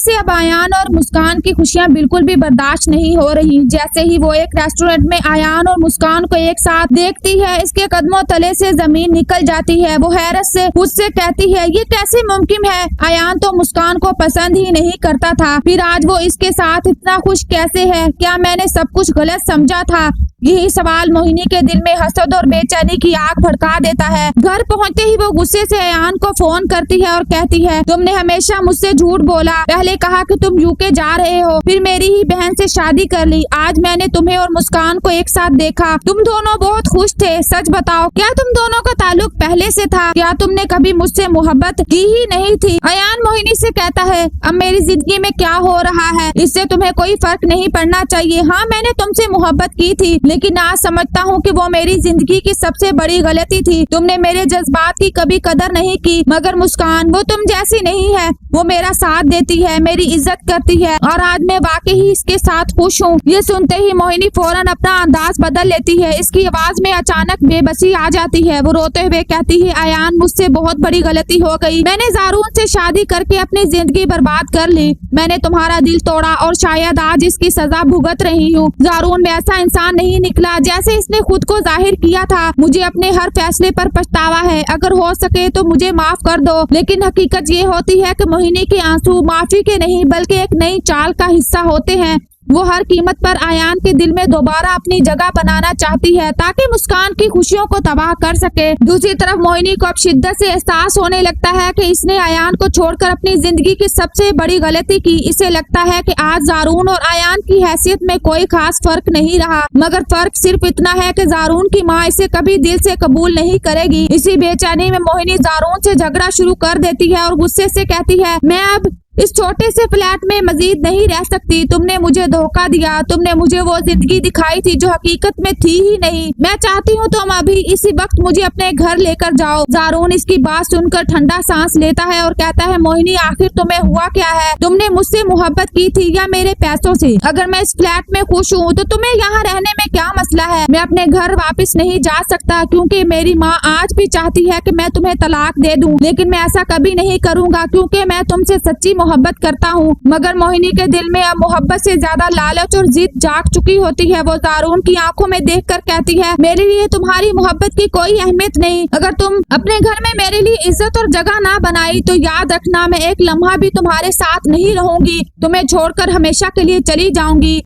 से अब अयान और मुस्कान की खुशियां बिल्कुल भी बर्दाश्त नहीं हो रही। जैसे ही वो एक रेस्टोरेंट में अयान और मुस्कान को एक साथ देखती है, इसके कदमों तले से जमीन निकल जाती है। वो हैरत से उससे कहती है, ये कैसे मुमकिन है? अयान तो मुस्कान को पसंद ही नहीं करता था, फिर आज वो इसके साथ इतना खुश कैसे है? क्या मैंने सब कुछ गलत समझा था? यही सवाल मोहिनी के दिल में हसद और बेचैनी की आग भड़का देता है। घर पहुंचते ही वो गुस्से से अयान को फोन करती है और कहती है, तुमने हमेशा मुझसे झूठ बोला। पहले कहा कि तुम यूके जा रहे हो, फिर मेरी ही बहन से शादी कर ली। आज मैंने तुम्हें और मुस्कान को एक साथ देखा, तुम दोनों बहुत खुश थे। सच बताओ, क्या तुम दोनों का ताल्लुक पहले से था? क्या तुमने कभी मुझसे मोहब्बत की ही नहीं थी? अयान मोहिनी से कहता है, अब मेरी जिंदगी में क्या हो रहा है, इससे तुम्हें कोई फर्क नहीं पड़ना चाहिए। हाँ, मैंने तुमसे मोहब्बत की थी, लेकिन आज समझता हूँ कि वो मेरी जिंदगी की सबसे बड़ी गलती थी। तुमने मेरे जज्बात की कभी कदर नहीं की। मगर मुस्कान वो तुम जैसी नहीं है, वो मेरा साथ देती है, मेरी इज्जत करती है और आज मैं वाकई ही इसके साथ खुश हूँ। ये सुनते ही मोहिनी फौरन अपना अंदाज बदल लेती है। इसकी आवाज में अचानक बेबसी आ जाती है। वो रोते हुए कहती है, अयान मुझसे बहुत बड़ी गलती हो गई। मैंने ज़ारून से शादी करके अपनी जिंदगी बर्बाद कर ली। मैंने तुम्हारा दिल तोड़ा और शायद आज इसकी सजा भुगत रही हूँ। ज़ारून में ऐसा इंसान नहीं निकला जैसे इसने खुद को जाहिर किया था। मुझे अपने हर फैसले पर पछतावा है। अगर हो सके तो मुझे माफ कर दो। लेकिन हकीकत ये होती है कि मोहिनी के आंसू माफी के नहीं बल्कि एक नई चाल का हिस्सा होते हैं। वो हर कीमत पर अयान के दिल में दोबारा अपनी जगह बनाना चाहती है ताकि मुस्कान की खुशियों को तबाह कर सके। दूसरी तरफ मोहिनी को अब शिद्दत से एहसास होने लगता है कि इसने अयान को छोड़कर अपनी जिंदगी की सबसे बड़ी गलती की। इसे लगता है कि आज ज़ारून और अयान की हैसियत में कोई खास फर्क नहीं रहा, मगर फर्क सिर्फ इतना है कि ज़ारून की माँ इसे कभी दिल से कबूल नहीं करेगी। इसी बेचैनी में मोहिनी ज़ारून से झगड़ा शुरू कर देती है और गुस्से से कहती है, मैं अब इस छोटे से फ्लैट में मजीद नहीं रह सकती। तुमने मुझे धोखा दिया। तुमने मुझे वो जिंदगी दिखाई थी जो हकीकत में थी ही नहीं। मैं चाहती हूँ तुम अभी इसी वक्त मुझे अपने घर लेकर जाओ। ज़ारून इसकी बात सुनकर ठंडा सांस लेता है और कहता है, मोहिनी आखिर तुम्हें हुआ क्या है? तुमने मुझसे मोहब्बत की थी या मेरे पैसों से? अगर मैं इस फ्लैट में खुश हूँ तो तुम्हें यहाँ रहने में क्या मसला है? मैं अपने घर वापस नहीं जा सकता क्योंकि मेरी माँ आज भी चाहती है कि मैं तुम्हें तलाक दे दूँ, लेकिन मैं ऐसा कभी नहीं करूँगा क्योंकि मैं तुमसे सच्ची मोहब्बत करता हूँ। मगर मोहिनी के दिल में अब मोहब्बत से ज्यादा लालच और जिद जाग चुकी होती है। वो ज़ारून की आंखों में देखकर कहती है, मेरे लिए तुम्हारी मोहब्बत की कोई अहमियत नहीं। अगर तुम अपने घर में मेरे लिए इज्जत और जगह ना बनाई तो याद रखना, मैं एक लम्हा भी तुम्हारे साथ नहीं रहूंगी। तुम्हें छोड़कर हमेशा के लिए चली जाऊंगी।